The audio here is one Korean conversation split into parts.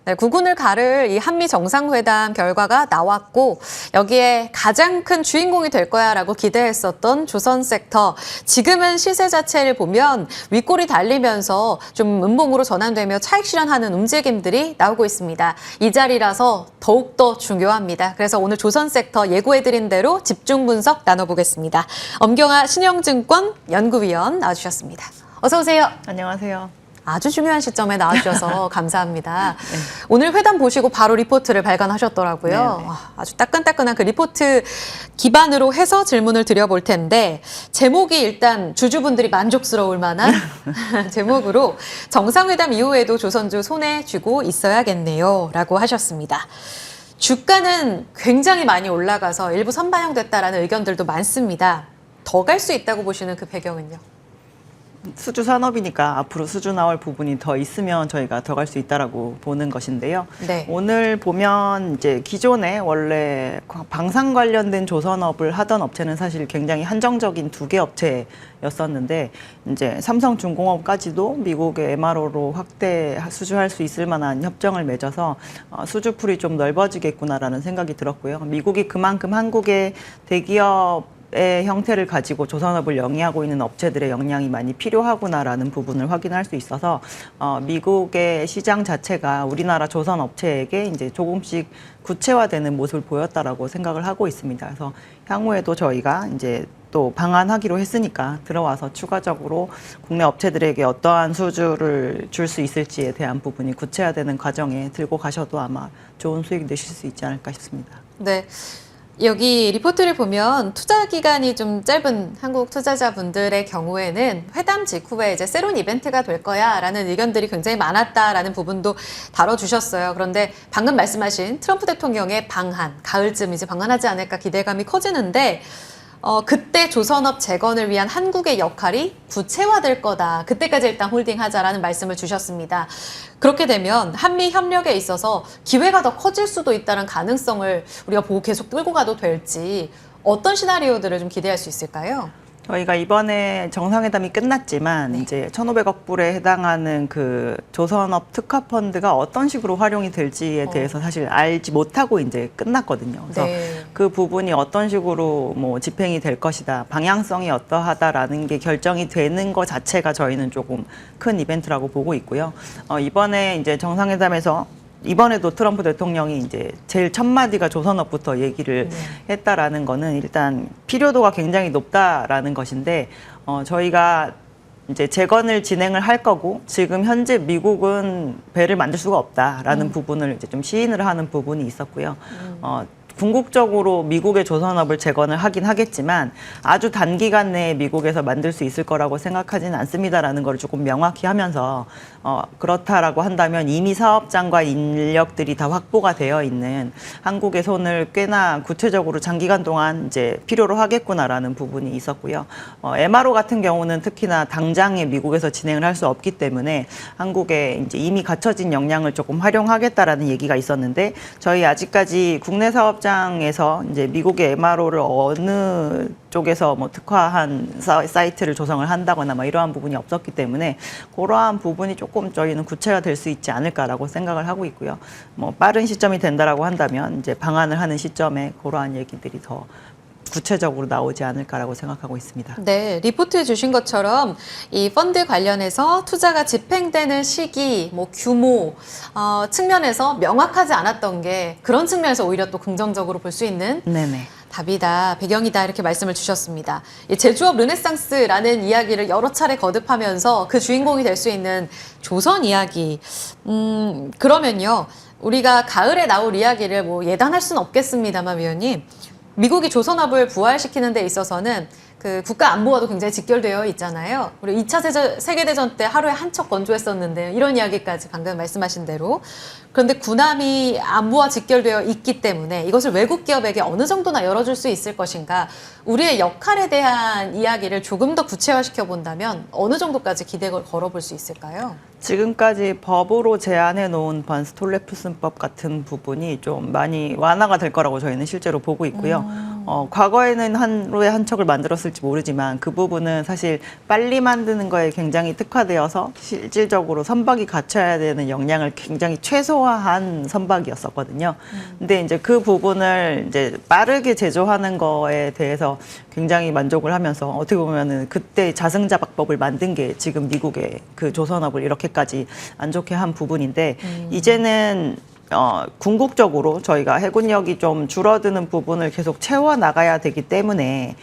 네, 국운을 가를 이 한미 정상회담 결과가 나왔고 여기에 가장 큰 주인공이 될 거야라고 기대했었던 조선 섹터. 지금은 시세 자체를 보면 윗골이 달리면서 좀 음봉으로 전환되며 차익 실현하는 움직임들이 나오고 있습니다. 이 자리라서 더욱더 중요합니다. 그래서 오늘 조선 섹터 예고해드린 대로 집중 분석 나눠보겠습니다. 엄경아 신영증권 연구위원 나와주셨습니다. 어서 오세요. 안녕하세요. 아주 중요한 시점에 나와주셔서 감사합니다. 네. 오늘 회담 보시고 바로 리포트를 발간하셨더라고요. 와, 아주 따끈따끈한 그 리포트 기반으로 해서 질문을 드려볼 텐데 제목이 일단 주주분들이 만족스러울 만한 제목으로 정상회담 이후에도 조선주 손에 쥐고 있어야겠네요 라고 하셨습니다. 주가는 굉장히 많이 올라가서 일부 선반영됐다라는 의견들도 많습니다. 더 갈 수 있다고 보시는 그 배경은요? 수주 산업이니까 앞으로 수주 나올 부분이 더 있으면 저희가 더 갈 수 있다라고 보는 것인데요. 네. 오늘 보면 이제 기존에 원래 방산 관련된 조선업을 하던 업체는 사실 굉장히 한정적인 2개 업체였었는데 이제 삼성중공업까지도 미국의 MRO로 확대 수주할 수 있을 만한 협정을 맺어서 수주풀이 좀 넓어지겠구나라는 생각이 들었고요. 미국이 그만큼 한국의 대기업 의 형태를 가지고 조선업을 영위하고 있는 업체들의 역량이 많이 필요하구나라는 부분을 확인할 수 있어서 미국의 시장 자체가 우리나라 조선 업체에게 이제 조금씩 구체화되는 모습을 보였다라고 생각을 하고 있습니다. 그래서 향후에도 저희가 이제 또 방한하기로 했으니까 들어와서 추가적으로 국내 업체들에게 어떠한 수주를 줄 수 있을지에 대한 부분이 구체화되는 과정에 들고 가셔도 아마 좋은 수익 내실 수 있지 않을까 싶습니다. 네. 여기 리포트를 보면 투자 기간이 좀 짧은 한국 투자자분들의 경우에는 회담 직후에 이제 새로운 이벤트가 될 거야라는 의견들이 굉장히 많았다라는 부분도 다뤄주셨어요. 그런데 방금 말씀하신 트럼프 대통령의 방한, 가을쯤 이제 방한하지 않을까 기대감이 커지는데 그때 조선업 재건을 위한 한국의 역할이 구체화될 거다. 그때까지 일단 홀딩하자라는 말씀을 주셨습니다. 그렇게 되면 한미 협력에 있어서 기회가 더 커질 수도 있다는 가능성을 우리가 보고 계속 끌고 가도 될지 어떤 시나리오들을 좀 기대할 수 있을까요? 저희가 이번에 정상회담이 끝났지만 네. 이제 1,500억 불에 해당하는 그 조선업 특화 펀드가 어떤 식으로 활용이 될지에 대해서 사실 알지 못하고 이제 끝났거든요. 그래서 네. 그 부분이 어떤 식으로 뭐 집행이 될 것이다, 방향성이 어떠하다라는 게 결정이 되는 것 자체가 저희는 조금 큰 이벤트라고 보고 있고요. 이번에 이제 정상회담에서 이번에도 트럼프 대통령이 이제 제일 첫 마디가 조선업부터 얘기를 했다라는 거는 일단 필요도가 굉장히 높다라는 것인데 저희가 이제 재건을 진행을 할 거고 지금 현재 미국은 배를 만들 수가 없다라는 부분을 이제 좀 시인을 하는 부분이 있었고요. 궁극적으로 미국의 조선업을 재건을 하긴 하겠지만 아주 단기간 내에 미국에서 만들 수 있을 거라고 생각하지는 않습니다라는 걸 조금 명확히 하면서 그렇다라고 한다면 이미 사업장과 인력들이 다 확보가 되어 있는 한국의 손을 꽤나 구체적으로 장기간 동안 이제 필요로 하겠구나라는 부분이 있었고요. MRO 같은 경우는 특히나 당장에 미국에서 진행을 할 수 없기 때문에 한국에 이제 이미 갖춰진 역량을 조금 활용하겠다라는 얘기가 있었는데 저희 아직까지 국내 사업장에서 이제 미국의 MRO를 어느 쪽에서 뭐 특화한 사이트를 조성을 한다거나 뭐 이러한 부분이 없었기 때문에 그러한 부분이 조금 저희는 구체화될 수 있지 않을까라고 생각을 하고 있고요. 뭐 빠른 시점이 된다라고 한다면 이제 방한을 하는 시점에 그러한 얘기들이 더 구체적으로 나오지 않을까라고 생각하고 있습니다. 네, 리포트 주신 것처럼 이 펀드 관련해서 투자가 집행되는 시기, 뭐 규모 측면에서 명확하지 않았던 게 그런 측면에서 오히려 또 긍정적으로 볼 수 있는 네네. 답이다, 배경이다 이렇게 말씀을 주셨습니다. 이 제조업 르네상스라는 이야기를 여러 차례 거듭하면서 그 주인공이 될 수 있는 조선 이야기. 그러면요, 우리가 가을에 나올 이야기를 뭐 예단할 수는 없겠습니다만 위원님, 미국이 조선업을 부활시키는 데 있어서는 그 국가 안보와도 굉장히 직결되어 있잖아요. 우리 2차 세계대전 때 하루에 한 척 건조했었는데 이런 이야기까지 방금 말씀하신 대로. 그런데 군함이 안보와 직결되어 있기 때문에 이것을 외국 기업에게 어느 정도나 열어줄 수 있을 것인가. 우리의 역할에 대한 이야기를 조금 더 구체화시켜 본다면 어느 정도까지 기대를 걸어볼 수 있을까요? 지금까지 법으로 제안해 놓은 반스톨레프슨법 같은 부분이 좀 많이 완화가 될 거라고 저희는 실제로 보고 있고요. 과거에는 하루에 한 척을 만들었을지 모르지만 그 부분은 사실 빨리 만드는 거에 굉장히 특화되어서 실질적으로 선박이 갖춰야 되는 역량을 굉장히 최소화한 선박이었었거든요. 근데 이제 그 부분을 이제 빠르게 제조하는 거에 대해서 굉장히 만족을 하면서 어떻게 보면은 그때 자승자박법을 만든 게 지금 미국의 그 조선업을 이렇게까지 안 좋게 한 부분인데 이제는 궁극적으로 저희가 해군력이 좀 줄어드는 부분을 계속 채워 나가야 되기 때문에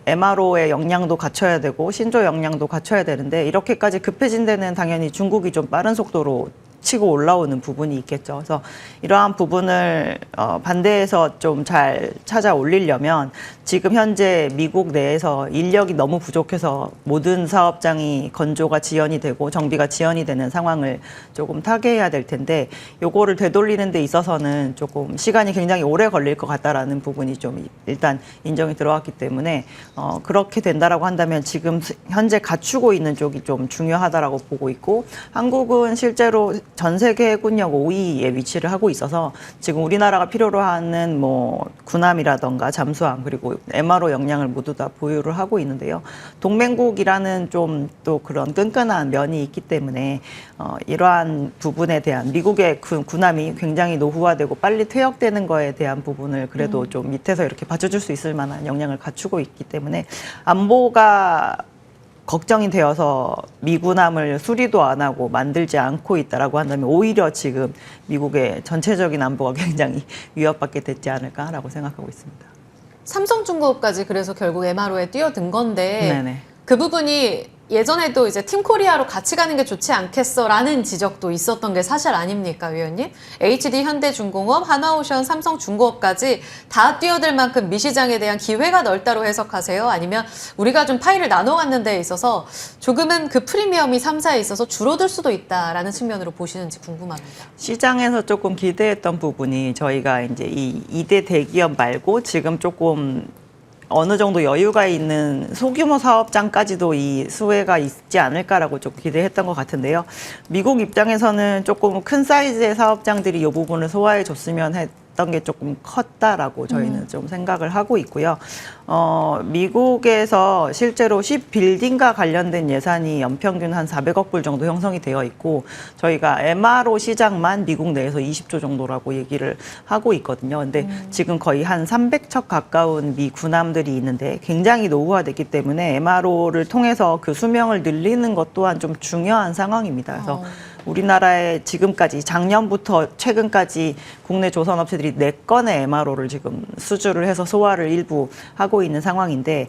MRO의 역량도 갖춰야 되고 신조 역량도 갖춰야 되는데 이렇게까지 급해진 데는 당연히 중국이 좀 빠른 속도로 치고 올라오는 부분이 있겠죠. 그래서 이러한 부분을 반대해서 좀 잘 찾아 올리려면 지금 현재 미국 내에서 인력이 너무 부족해서 모든 사업장이 건조가 지연이 되고 정비가 지연이 되는 상황을 조금 타개해야 될 텐데 요거를 되돌리는 데 있어서는 조금 시간이 굉장히 오래 걸릴 것 같다라는 부분이 좀 일단 인정이 들어왔기 때문에 그렇게 된다라고 한다면 지금 현재 갖추고 있는 쪽이 좀 중요하다라고 보고 있고 한국은 실제로 전 세계 해군력 5위에 위치를 하고 있어서 지금 우리나라가 필요로 하는 뭐 군함이라던가 잠수함 그리고 MRO 역량을 모두 다 보유를 하고 있는데요. 동맹국이라는 좀 또 그런 끈끈한 면이 있기 때문에 이러한 부분에 대한 미국의 군함이 굉장히 노후화되고 빨리 퇴역되는 거에 대한 부분을 그래도 좀 밑에서 이렇게 받쳐줄 수 있을 만한 역량을 갖추고 있기 때문에 안보가 걱정이 되어서 미군함을 수리도 안 하고 만들지 않고 있다라고 한다면 오히려 지금 미국의 전체적인 안보가 굉장히 위협받게 됐지 않을까라고 생각하고 있습니다. 삼성중공업까지 그래서 결국 MRO에 뛰어든 건데 네네. 그 부분이 예전에도 이제 팀코리아로 같이 가는 게 좋지 않겠어라는 지적도 있었던 게 사실 아닙니까, 위원님? HD, 현대중공업, 하나오션, 삼성중공업까지 다 뛰어들 만큼 미시장에 대한 기회가 넓다로 해석하세요? 아니면 우리가 좀 파일을 나눠갖는 데 있어서 조금은 그 프리미엄이 3사에 있어서 줄어들 수도 있다라는 측면으로 보시는지 궁금합니다. 시장에서 조금 기대했던 부분이 저희가 이제 이 2대 대기업 말고 지금 조금 어느 정도 여유가 있는 소규모 사업장까지도 이 수혜가 있지 않을까라고 좀 기대했던 것 같은데요. 미국 입장에서는 조금 큰 사이즈의 사업장들이 이 부분을 소화해 줬으면 했던 게 조금 컸다라고 저희는 좀 생각을 하고 있고요. 미국에서 실제로 shipbuilding과 관련된 예산이 연평균 한 400억 불 정도 형성이 되어 있고 저희가 MRO 시장만 미국 내에서 20조 정도라고 얘기를 하고 있거든요. 근데 지금 거의 한 300척 가까운 미 군함들이 있는데 굉장히 노후화됐기 때문에 MRO를 통해서 그 수명을 늘리는 것 또한 좀 중요한 상황입니다. 그래서 우리나라에 지금까지 작년부터 최근까지 국내 조선업체들이 4건의 MRO를 지금 수주를 해서 소화를 일부 하고 있는 상황인데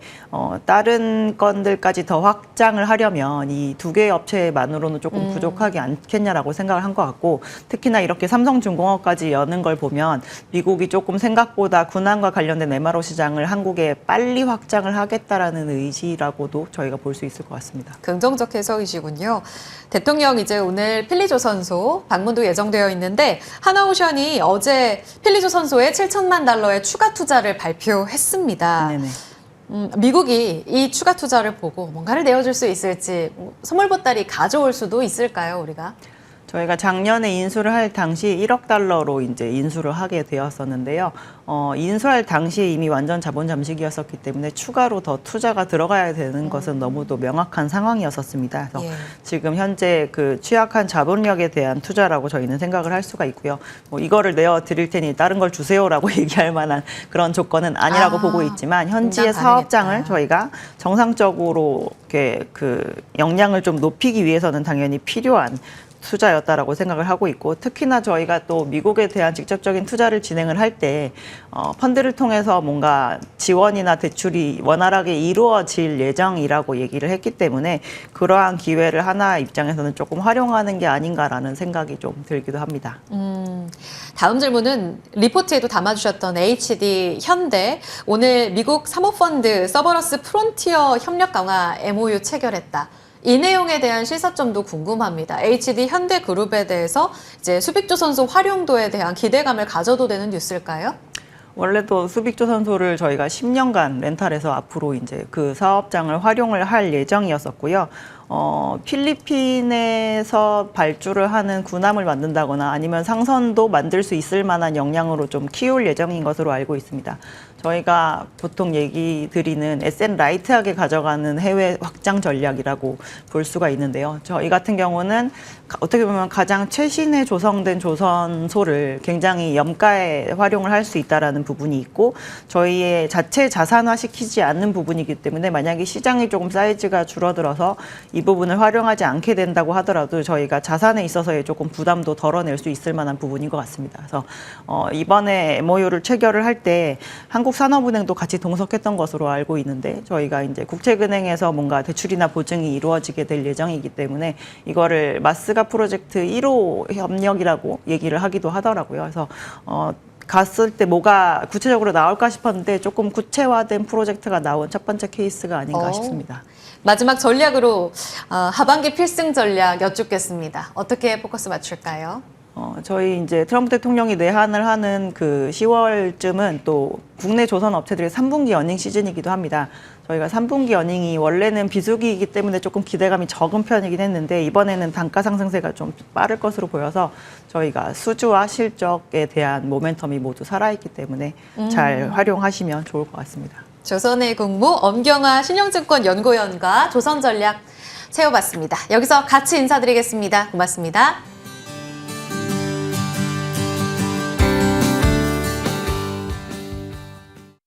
다른 건들까지 더 확장을 하려면 이 2개의 업체만으로는 조금 부족하지 않겠냐라고 생각을 한 것 같고 특히나 이렇게 삼성중공업까지 여는 걸 보면 미국이 조금 생각보다 군함과 관련된 MRO 시장을 한국에 빨리 확장을 하겠다라는 의지라고도 저희가 볼 수 있을 것 같습니다. 긍정적 해석이시군요. 대통령 이제 오늘 필리조선소 방문도 예정되어 있는데 하나오션이 어제 필리조선소에 7천만 달러의 추가 투자를 발표했습니다. 네네. 미국이 이 추가 투자를 보고 뭔가를 내어줄 수 있을지 선물 보따리 가져올 수도 있을까요, 우리가? 저희가 작년에 인수를 할 당시 1억 달러로 이제 인수를 하게 되었었는데요. 인수할 당시에 이미 완전 자본 잠식이었었기 때문에 추가로 더 투자가 들어가야 되는 것은 너무도 명확한 상황이었었습니다. 그래서 지금 현재 그 취약한 자본력에 대한 투자라고 저희는 생각을 할 수가 있고요. 뭐 이거를 내어 드릴 테니 다른 걸 주세요라고 얘기할 만한 그런 조건은 아니라고 보고 있지만 현지의 사업장을 저희가 정상적으로 이렇게 그 역량을 좀 높이기 위해서는 당연히 필요한 투자였다라고 생각을 하고 있고 특히나 저희가 또 미국에 대한 직접적인 투자를 진행을 할 때 펀드를 통해서 뭔가 지원이나 대출이 원활하게 이루어질 예정이라고 얘기를 했기 때문에 그러한 기회를 하나 입장에서는 조금 활용하는 게 아닌가라는 생각이 좀 들기도 합니다. 다음 질문은 리포트에도 담아주셨던 HD 현대 오늘 미국 사모펀드 서버러스 프론티어 협력 강화 MOU 체결했다. 이 내용에 대한 시사점도 궁금합니다. HD 현대그룹에 대해서 이제 수빅조선소 활용도에 대한 기대감을 가져도 되는 뉴스일까요? 원래도 수빅조선소를 저희가 10년간 렌탈해서 앞으로 이제 그 사업장을 활용을 할 예정이었었고요. 필리핀에서 발주를 하는 군함을 만든다거나 아니면 상선도 만들 수 있을 만한 역량으로 좀 키울 예정인 것으로 알고 있습니다. 저희가 보통 얘기 드리는 SM 라이트하게 가져가는 해외 확장 전략이라고 볼 수가 있는데요. 저희 같은 경우는 어떻게 보면 가장 최신의 조성된 조선소를 굉장히 염가에 활용을 할 수 있다라는 부분이 있고 저희의 자체 자산화시키지 않는 부분이기 때문에 만약에 시장이 조금 사이즈가 줄어들어서 이 부분을 활용하지 않게 된다고 하더라도 저희가 자산에 있어서의 조금 부담도 덜어낼 수 있을 만한 부분인 것 같습니다. 그래서 이번에 MOU를 체결을 할 때 한국산업은행도 같이 동석했던 것으로 알고 있는데 저희가 이제 국책은행에서 뭔가 대출이나 보증이 이루어지게 될 예정이기 때문에 이거를 마스가 프로젝트 1호 협력이라고 얘기를 하기도 하더라고요. 그래서 갔을 때 뭐가 구체적으로 나올까 싶었는데 조금 구체화된 프로젝트가 나온 첫 번째 케이스가 아닌가 싶습니다. 마지막 전략으로 하반기 필승 전략 여쭙겠습니다. 어떻게 포커스 맞출까요? 저희 이제 트럼프 대통령이 내한을 하는 그 10월쯤은 또 국내 조선 업체들의 3분기 어닝 시즌이기도 합니다. 저희가 3분기 어닝이 원래는 비수기이기 때문에 조금 기대감이 적은 편이긴 했는데 이번에는 단가 상승세가 좀 빠를 것으로 보여서 저희가 수주와 실적에 대한 모멘텀이 모두 살아있기 때문에 잘 활용하시면 좋을 것 같습니다. 조선의 국무 엄경화 신용증권 연구원과 조선 전략 세워봤습니다. 여기서 같이 인사드리겠습니다. 고맙습니다.